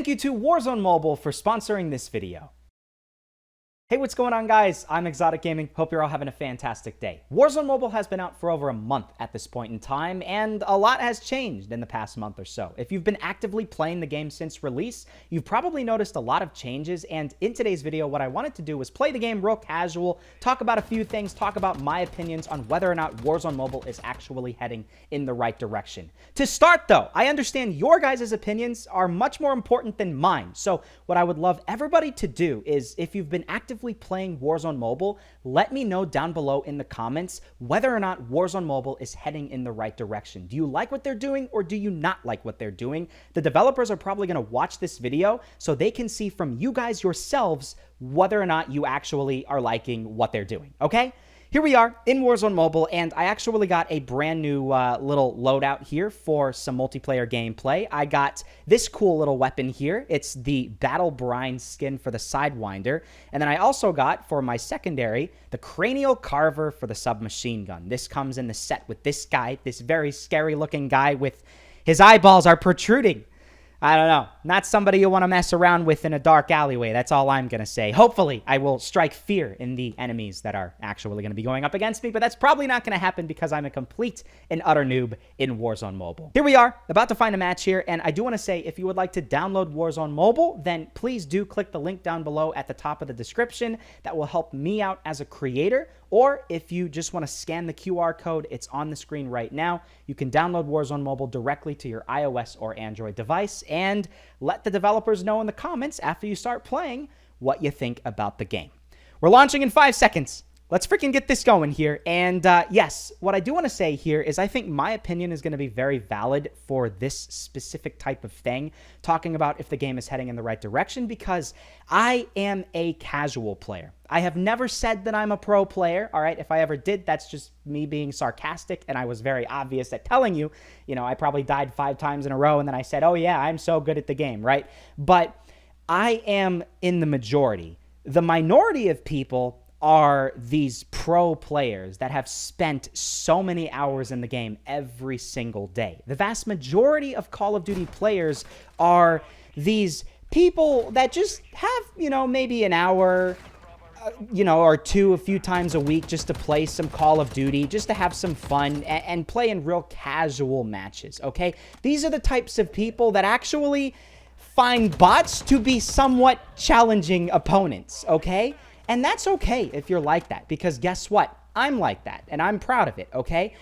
thank you to Warzone Mobile for sponsoring this video. Hey, what's going on, guys? I'm Exotic Gaming. Hope you're all having a fantastic day. Warzone Mobile has been out for over a month at this point in time, and a lot has changed in the past month or so. If you've been actively playing the game since release, you've probably noticed a lot of changes, and in today's video, what I wanted to do was play the game real casual, talk about a few things, talk about my opinions on whether or not Warzone Mobile is actually heading in the right direction. To start, though, I understand your guys' opinions are much more important than mine, so what I would love everybody to do is, if you've been actively playing Warzone Mobile, let me know down below in the comments whether or not Warzone Mobile is heading in the right direction. Do you like what they're doing, or do you not like what they're doing? The developers are probably going to watch this video so they can see from you guys yourselves whether or not you actually are liking what they're doing, okay? Here we are in Warzone Mobile, and I actually got a brand new little loadout here for some multiplayer gameplay. I got this cool little weapon here. It's the Battle Brine skin for the Sidewinder. And then I also got, for my secondary, the Cranial Carver for the submachine gun. This comes in the set with this guy, this very scary-looking guy with his eyeballs are protruding. I don't know. Not somebody you want to mess around with in a dark alleyway. That's all I'm going to say. Hopefully, I will strike fear in the enemies that are actually going to be going up against me, but that's probably not going to happen because I'm a complete and utter noob in Warzone Mobile. Here we are, about to find a match here, and I do want to say, if you would like to download Warzone Mobile, then please do click the link down below at the top of the description. That will help me out as a creator. Or if you just want to scan the QR code, it's on the screen right now. You can download Warzone Mobile directly to your iOS or Android device and let the developers know in the comments after you start playing what you think about the game. We're launching in 5 seconds. Let's freaking get this going here. And yes, what I do want to say here is I think my opinion is going to be very valid for this specific type of thing, talking about if the game is heading in the right direction, because I am a casual player. I have never said that I'm a pro player, all right? If I ever did, that's just me being sarcastic, and I was very obvious at telling you, I probably died 5 times in a row, and then I said, oh yeah, I'm so good at the game, right? But I am in the majority. The minority of people are these pro players that have spent so many hours in the game every single day. The vast majority of Call of Duty players are these people that just have, maybe an hour, or two a few times a week just to play some Call of Duty, just to have some fun and play in real casual matches, okay? These are the types of people that actually find bots to be somewhat challenging opponents, okay? And that's okay if you're like that, because guess what? I'm like that, and I'm proud of it, okay?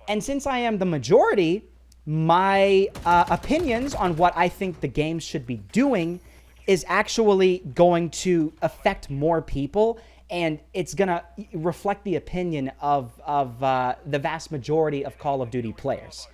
And since I am the majority, my opinions on what I think the game should be doing is actually going to affect more people, and it's going to reflect the opinion of the vast majority of Call of Duty players.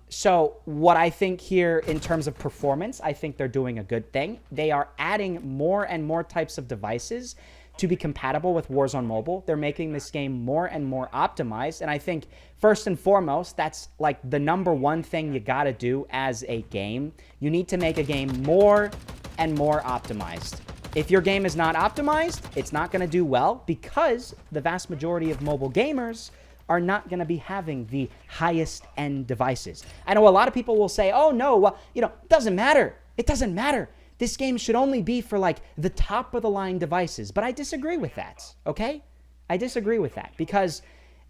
So what I think here in terms of performance, I think they're doing a good thing. They are adding more and more types of devices to be compatible with Warzone Mobile. They're making this game more and more optimized. And I think first and foremost, that's like the #1 thing you got to do as a game. You need to make a game more and more optimized. If your game is not optimized, it's not going to do well, because the vast majority of mobile gamers are not going to be having the highest end devices. I know a lot of people will say, oh no, well, it doesn't matter. It doesn't matter. This game should only be for like the top of the line devices. But I disagree with that, okay? I disagree with that, because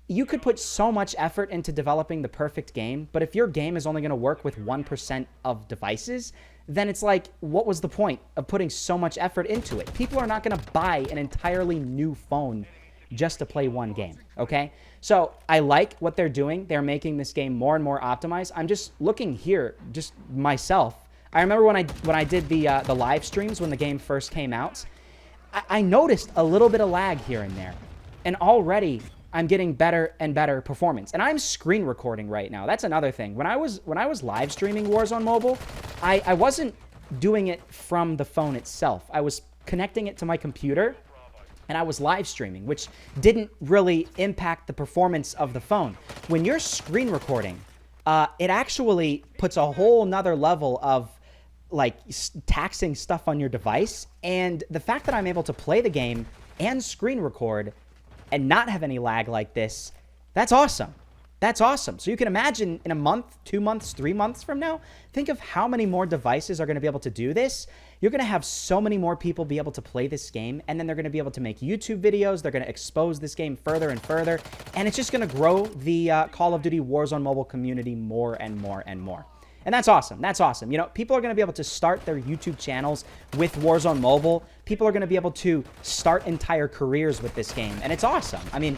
you could put so much effort into developing the perfect game, but if your game is only going to work with 1% of devices, then it's like, what was the point of putting so much effort into it? People are not going to buy an entirely new phone just to play one game, okay? So I like what they're doing. They're making this game more and more optimized. I'm just looking here, just myself. I remember when I did the live streams when the game first came out, I noticed a little bit of lag here and there, and already I'm getting better and better performance. And I'm screen recording right now. That's another thing. When I was live streaming Warzone Mobile, I wasn't doing it from the phone itself. I was connecting it to my computer, and I was live streaming, which didn't really impact the performance of the phone. When you're screen recording, it actually puts a whole nother level of like taxing stuff on your device. And the fact that I'm able to play the game and screen record and not have any lag like this, that's awesome. That's awesome. So you can imagine in a month, 2 months, 3 months from now, think of how many more devices are going to be able to do this. You're going to have so many more people be able to play this game, and then they're going to be able to make YouTube videos. They're going to expose this game further and further, and it's just going to grow the Call of Duty Warzone mobile community more and more and more. And that's awesome. That's awesome. You know, people are going to be able to start their YouTube channels with Warzone Mobile. People are going to be able to start entire careers with this game, and it's awesome. I mean,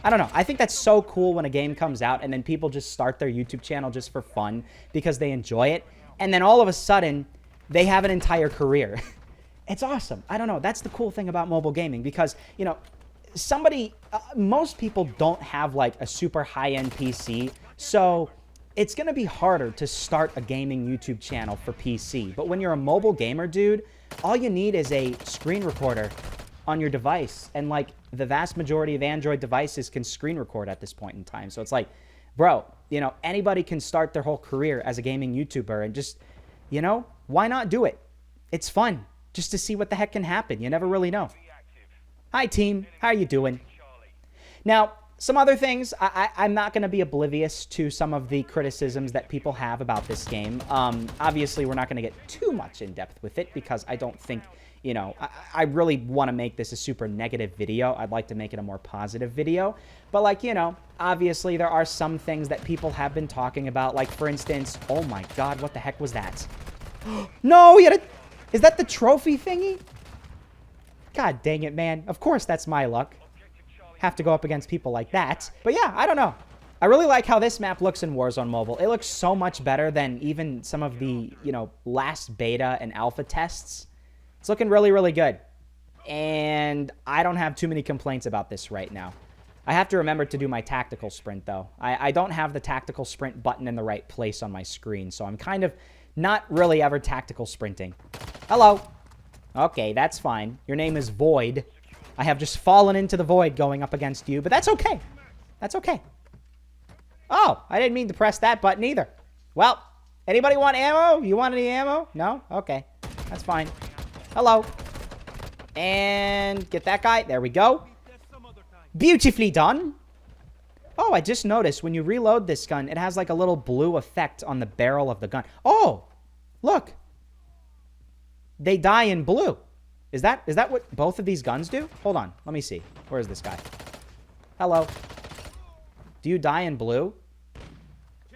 I don't know. I think that's so cool when a game comes out and then people just start their YouTube channel just for fun because they enjoy it. And then all of a sudden, they have an entire career. It's awesome. I don't know. That's the cool thing about mobile gaming because, you know, most people don't have like a super high-end PC. So it's going to be harder to start a gaming YouTube channel for PC. But when you're a mobile gamer, dude, all you need is a screen recorder on your device, and like the vast majority of Android devices can screen record at this point in time. So it's like, bro, you know, anybody can start their whole career as a gaming YouTuber, and just, you know, why not do it? It's fun just to see what the heck can happen. You never really know. Hi team, how are you doing? Now, some other things, I'm not going to be oblivious to some of the criticisms that people have about this game. Obviously, we're not going to get too much in depth with it because I don't think, you know, I really want to make this a super negative video. I'd like to make it a more positive video. But like, you know, obviously there are some things that people have been talking about. Like, for instance, oh my God, what the heck was that? No, is that the trophy thingy? God dang it, man. Of course, that's my luck. Have to go up against people like that. But yeah, I don't know. I really like how this map looks in Warzone Mobile. It looks so much better than even some of the, you know, last beta and alpha tests. It's looking really, really good. And I don't have too many complaints about this right now. I have to remember to do my tactical sprint, though. I don't have the tactical sprint button in the right place on my screen, so I'm kind of not really ever tactical sprinting. Hello. Okay, that's fine. Your name is Void. I have just fallen into the void going up against you, but that's okay. That's okay. Oh, I didn't mean to press that button either. Well, anybody want ammo? You want any ammo? No? Okay. That's fine. Hello. And get that guy. There we go. Beautifully done. Oh, I just noticed when you reload this gun, it has like a little blue effect on the barrel of the gun. Oh, look. They die in blue. Is that what both of these guns do? Hold on. Let me see. Where is this guy? Hello. Do you die in blue?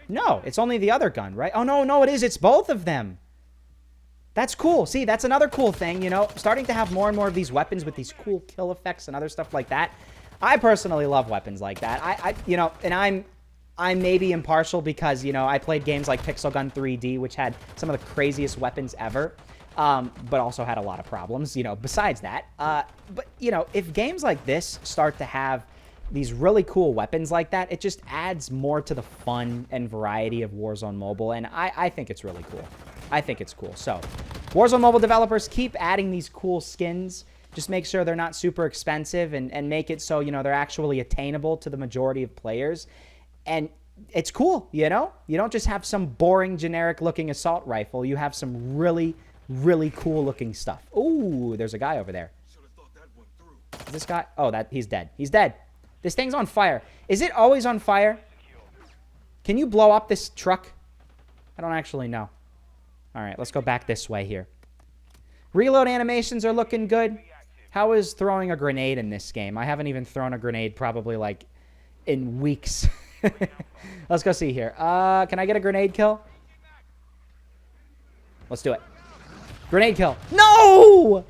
No, it's only the other gun, right? Oh, no, it is. It's both of them. That's cool. See, that's another cool thing, you know, starting to have more and more of these weapons with these cool kill effects and other stuff like that. I personally love weapons like that. You know, and I'm maybe impartial because, you know, I played games like Pixel Gun 3D, which had some of the craziest weapons ever. But also had a lot of problems, you know, besides that. But, you know, if games like this start to have these really cool weapons like that, it just adds more to the fun and variety of Warzone Mobile, and I think it's really cool. I think it's cool. So, Warzone Mobile developers, keep adding these cool skins. Just make sure they're not super expensive and make it so, you know, they're actually attainable to the majority of players. And it's cool, you know? You don't just have some boring, generic-looking assault rifle. You have some really cool looking stuff. Ooh, there's a guy over there. Is this guy? Oh, he's dead. He's dead. This thing's on fire. Is it always on fire? Can you blow up this truck? I don't actually know. All right, let's go back this way here. Reload animations are looking good. How is throwing a grenade in this game? I haven't even thrown a grenade probably like in weeks. Let's go see here. Can I get a grenade kill? Let's do it. Grenade kill. No!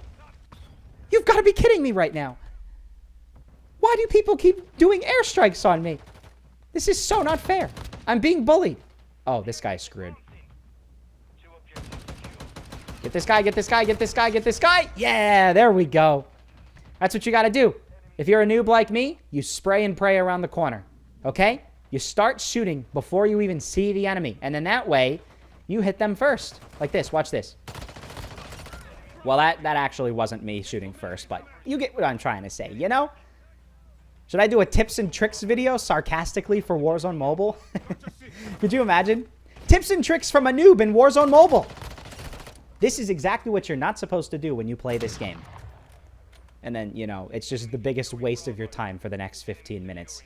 You've got to be kidding me right now. Why do people keep doing airstrikes on me? This is so not fair. I'm being bullied. Oh, this guy's screwed. Get this guy, get this guy, get this guy, get this guy. Yeah, there we go. That's what you got to do. If you're a noob like me, you spray and pray around the corner. Okay? You start shooting before you even see the enemy. And then that way, you hit them first. Like this. Watch this. Well, that actually wasn't me shooting first, but you get what I'm trying to say, you know? Should I do a tips and tricks video sarcastically for Warzone Mobile? Could you imagine? Tips and tricks from a noob in Warzone Mobile. This is exactly what you're not supposed to do when you play this game. And then, you know, it's just the biggest waste of your time for the next 15 minutes.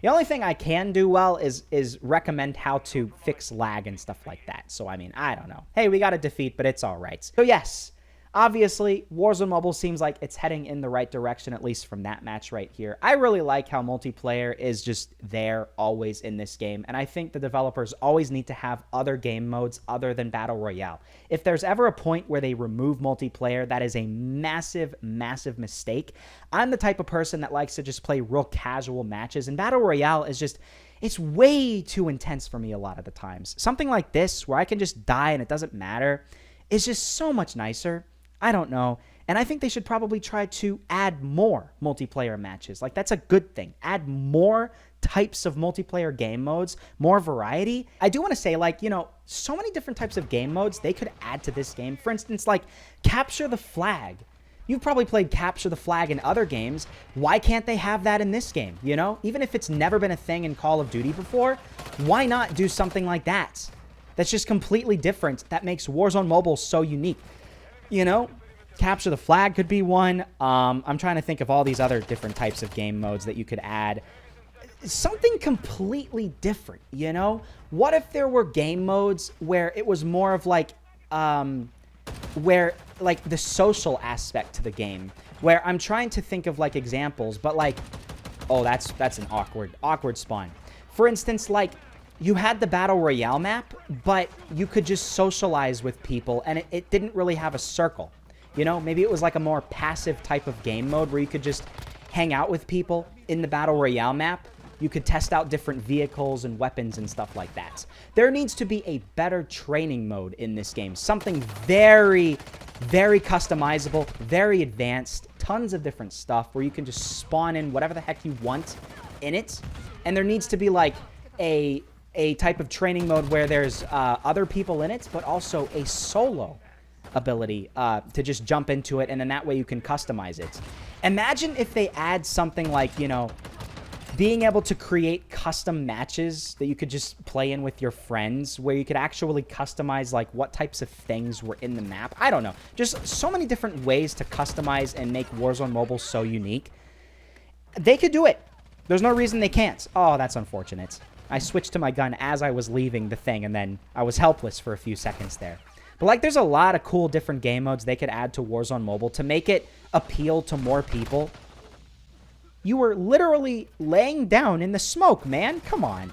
The only thing I can do well is recommend how to fix lag and stuff like that. So, I mean, I don't know. Hey, we got a defeat, but it's all right. So, yes, obviously, Warzone Mobile seems like it's heading in the right direction, at least from that match right here. I really like how multiplayer is just there always in this game, and I think the developers always need to have other game modes other than Battle Royale. If there's ever a point where they remove multiplayer, that is a massive, massive mistake. I'm the type of person that likes to just play real casual matches, and Battle Royale is just... it's way too intense for me a lot of the times. Something like this, where I can just die and it doesn't matter, is just so much nicer. I don't know. And I think they should probably try to add more multiplayer matches. Like, that's a good thing. Add more types of multiplayer game modes, more variety. I do want to say, like, you know, so many different types of game modes they could add to this game. For instance, like, capture the flag. You've probably played capture the flag in other games. Why can't they have that in this game, you know? Even if it's never been a thing in Call of Duty before, why not do something like that? That's just completely different. That makes Warzone Mobile so unique. You know, capture the flag could be one. I'm trying to think of all these other different types of game modes that you could add. Something completely different, you know? What if there were game modes where it was more of like, where, like, the social aspect to the game, where I'm trying to think of, like, examples, but, like, oh, that's an awkward spawn. For instance, like, you had the Battle Royale map, but you could just socialize with people, and it didn't really have a circle. You know, maybe it was like a more passive type of game mode where you could just hang out with people in the Battle Royale map. You could test out different vehicles and weapons and stuff like that. There needs to be a better training mode in this game. Something very, very customizable, very advanced, tons of different stuff where you can just spawn in whatever the heck you want in it. And there needs to be like a type of training mode where there's other people in it, but also a solo ability to just jump into it, and then that way you can customize it. Imagine if they add something like, you know, being able to create custom matches that you could just play in with your friends, where you could actually customize, like, what types of things were in the map. I don't know. Just so many different ways to customize and make Warzone Mobile so unique. They could do it. There's no reason they can't. Oh, that's unfortunate. I switched to my gun as I was leaving the thing, and then I was helpless for a few seconds there. But, like, there's a lot of cool different game modes they could add to Warzone Mobile to make it appeal to more people. You were literally laying down in the smoke, man. Come on.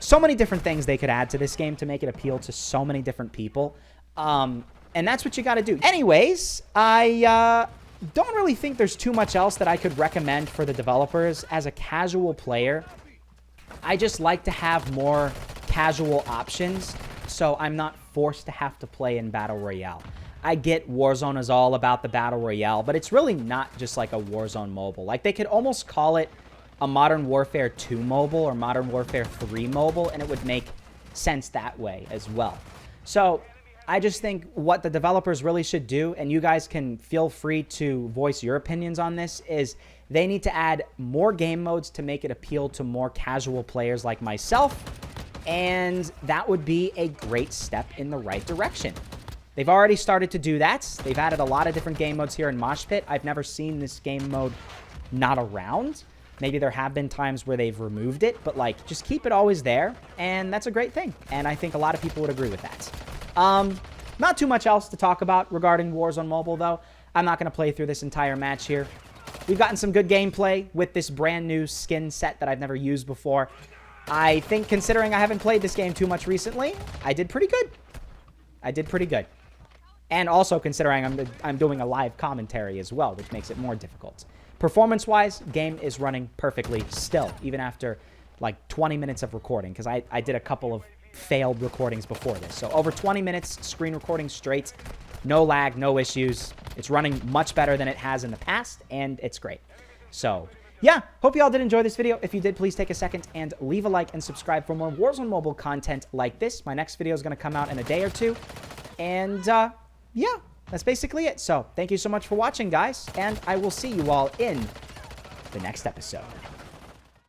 So many different things they could add to this game to make it appeal to so many different people. And that's what you got to do. Anyways, I don't really think there's too much else that I could recommend for the developers. As a casual player, I just like to have more casual options, so I'm not forced to have to play in Battle Royale. I get Warzone is all about the Battle Royale, but it's really not just like a Warzone Mobile. Like, they could almost call it a Modern Warfare 2 mobile or Modern Warfare 3 mobile, and it would make sense that way as well. So I just think what the developers really should do, and you guys can feel free to voice your opinions on this, is they need to add more game modes to make it appeal to more casual players like myself, and that would be a great step in the right direction. They've already started to do that. They've added a lot of different game modes here in Mosh Pit. I've never seen this game mode not around. Maybe there have been times where they've removed it, but, like, just keep it always there, and that's a great thing. And I think a lot of people would agree with that. Not too much else to talk about regarding Warzone Mobile, though. I'm not going to play through this entire match here. We've gotten some good gameplay with this brand new skin set that I've never used before. I think, considering I haven't played this game too much recently, I did pretty good. I did pretty good. And also considering I'm doing a live commentary as well, which makes it more difficult. Performance-wise, game is running perfectly still, even after like 20 minutes of recording, because I did a couple of failed recordings before this. So over 20 minutes, screen recording straight, no lag, no issues. It's running much better than it has in the past, and it's great. So yeah, hope you all did enjoy this video. If you did, please take a second and leave a like and subscribe for more Warzone Mobile content like this. My next video is going to come out in a day or two. And yeah, that's basically it. So thank you so much for watching, guys, and I will see you all in the next episode.